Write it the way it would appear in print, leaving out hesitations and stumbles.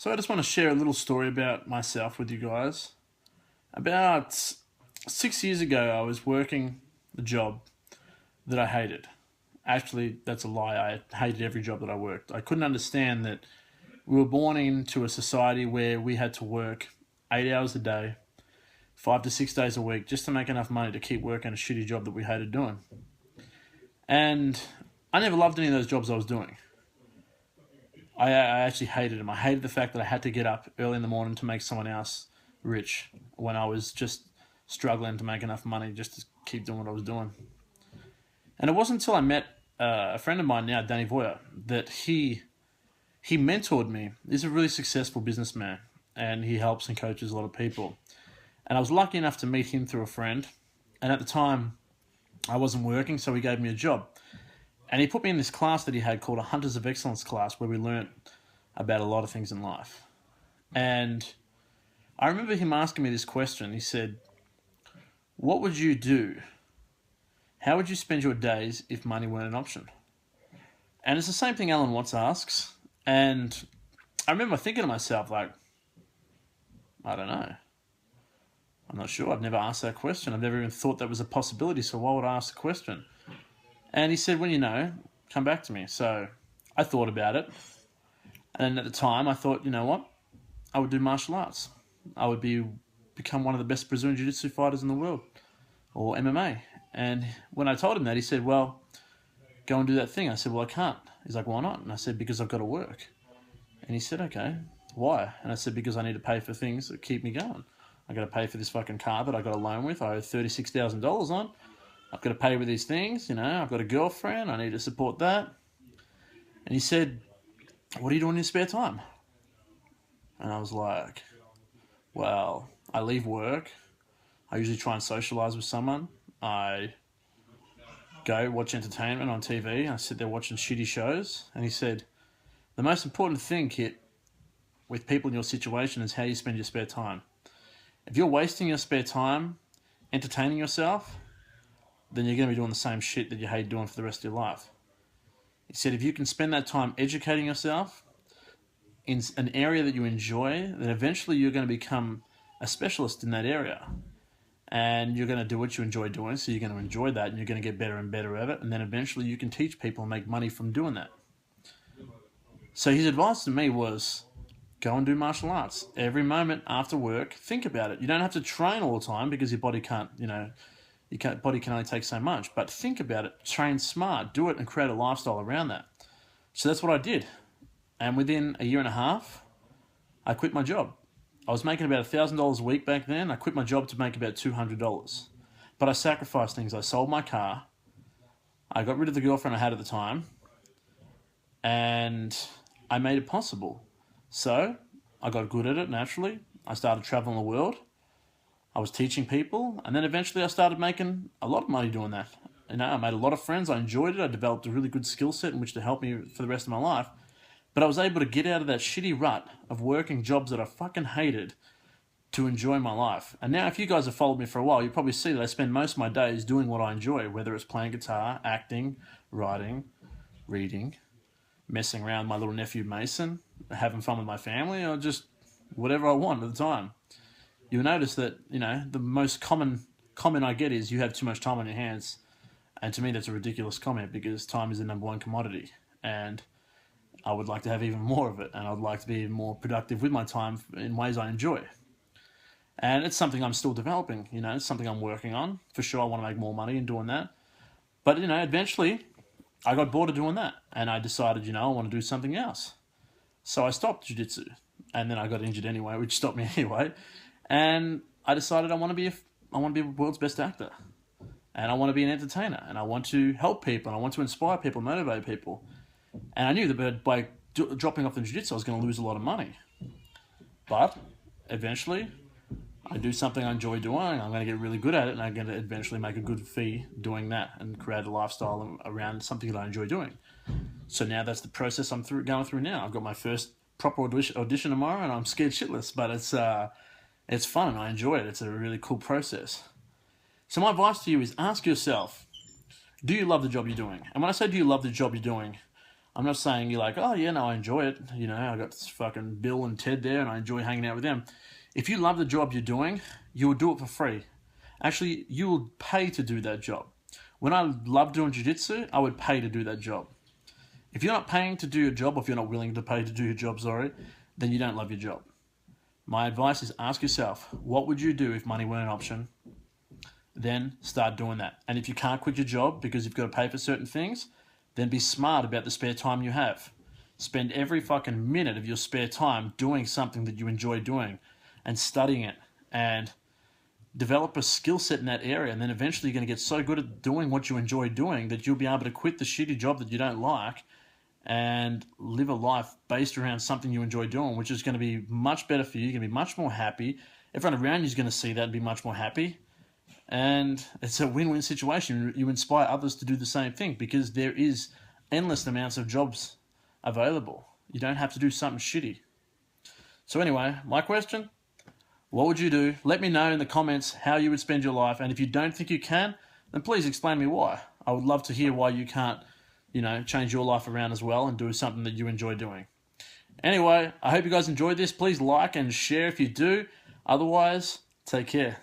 So I just want to share a little story about myself with you guys. About 6 years ago, I was working a job that I hated. Actually, that's a lie. I hated every job that I worked. I couldn't understand that we were born into a society where we had to work 8 hours a day, 5 to 6 days a week, just to make enough money to keep working a shitty job that we hated doing. And I never loved any of those jobs I was doing. I actually hated them. I hated the fact that I had to get up early in the morning to make someone else rich when I was just struggling to make enough money just to keep doing what I was doing. And it wasn't until I met a friend of mine now, Danny Voyer, that he mentored me. He's a really successful businessman, and he helps and coaches a lot of people. And I was lucky enough to meet him through a friend. And at the time, I wasn't working, so he gave me a job. And he put me in this class that he had called a Hunters of Excellence class, where we learnt about a lot of things in life. And I remember him asking me this question. He said, "What would you do? How would you spend your days if money weren't an option?" And it's the same thing Alan Watts asks. And I remember thinking to myself, like, I don't know. I'm not sure. I've never asked that question. I've never even thought that was a possibility, so why would I ask the question? And he said, when you know, come back to me. So I thought about it. And at the time, I thought, you know what? I would do martial arts. I would become one of the best Brazilian Jiu-Jitsu fighters in the world, or MMA. And when I told him that, he said, well, go and do that thing. I said, well, I can't. He's like, why not? And I said, because I've got to work. And he said, okay, why? And I said, because I need to pay for things that keep me going. I got to pay for this fucking car that I got a loan with. I owe $36,000 on. I've got to pay with these things, you know. I've got a girlfriend. I need to support that. And he said, what are you doing in your spare time? And I was like, well, I leave work. I usually try and socialise with someone. I go watch entertainment on TV. I sit there watching shitty shows. And he said, the most important thing, Kit, with people in your situation is how you spend your spare time. If you're wasting your spare time entertaining yourself, then you're going to be doing the same shit that you hate doing for the rest of your life. He said, if you can spend that time educating yourself in an area that you enjoy, then eventually you're going to become a specialist in that area. And you're going to do what you enjoy doing, so you're going to enjoy that, and you're going to get better and better at it, and then eventually you can teach people and make money from doing that. So his advice to me was, go and do martial arts. Every moment after work, think about it. You don't have to train all the time because your body can't, body can only take so much. But think about it. Train smart. Do it and create a lifestyle around that. So that's what I did. And within a year and a half, I quit my job. I was making about $1,000 a week back then. I quit my job to make about $200. But I sacrificed things. I sold my car. I got rid of the girlfriend I had at the time. And I made it possible. So I got good at it naturally. I started traveling the world. I was teaching people, and then eventually I started making a lot of money doing that. You know, I made a lot of friends. I enjoyed it. I developed a really good skill set in which to help me for the rest of my life. But I was able to get out of that shitty rut of working jobs that I fucking hated to enjoy my life. And now if you guys have followed me for a while, you probably see that I spend most of my days doing what I enjoy, whether it's playing guitar, acting, writing, reading, messing around with my little nephew Mason, having fun with my family, or just whatever I want at the time. You'll notice that, you know, the most common comment I get is, you have too much time on your hands. And to me, that's a ridiculous comment, because time is the number one commodity. And I would like to have even more of it. And I'd like to be even more productive with my time in ways I enjoy. And it's something I'm still developing, you know, it's something I'm working on. For sure, I want to make more money in doing that. But, you know, eventually, I got bored of doing that. And I decided, you know, I want to do something else. So I stopped jiu-jitsu. And then I got injured anyway, which stopped me anyway. And I decided I want to be the world's best actor. And I want to be an entertainer. And I want to help people. And I want to inspire people, motivate people. And I knew that by dropping off the jiu-jitsu, I was going to lose a lot of money. But eventually, I do something I enjoy doing. I'm going to get really good at it. And I'm going to eventually make a good fee doing that and create a lifestyle around something that I enjoy doing. So now that's the process I'm going through now. I've got my first proper audition tomorrow, and I'm scared shitless. But it's fun and I enjoy it. It's a really cool process. So my advice to you is, ask yourself, do you love the job you're doing? And when I say do you love the job you're doing, I'm not saying you're like, oh yeah, no, I enjoy it. You know, I got this fucking Bill and Ted there and I enjoy hanging out with them. If you love the job you're doing, you will do it for free. Actually, you will pay to do that job. When I love doing jiu-jitsu, I would pay to do that job. If you're not paying to do your job, or if you're not willing to pay to do your job, then you don't love your job. My advice is ask yourself, what would you do if money weren't an option? Then start doing that. And if you can't quit your job because you've got to pay for certain things, then be smart about the spare time you have. Spend every fucking minute of your spare time doing something that you enjoy doing and studying it and develop a skill set in that area. And then eventually you're going to get so good at doing what you enjoy doing that you'll be able to quit the shitty job that you don't like and live a life based around something you enjoy doing, which is going to be much better for you. You're going to be much more happy. Everyone around you is going to see that and be much more happy. And it's a win-win situation. You inspire others to do the same thing because there is endless amounts of jobs available. You don't have to do something shitty. So anyway, my question, what would you do? Let me know in the comments how you would spend your life. And if you don't think you can, then please explain to me why. I would love to hear why you can't, change your life around as well and do something that you enjoy doing. Anyway, I hope you guys enjoyed this. Please like and share if you do. Otherwise, take care.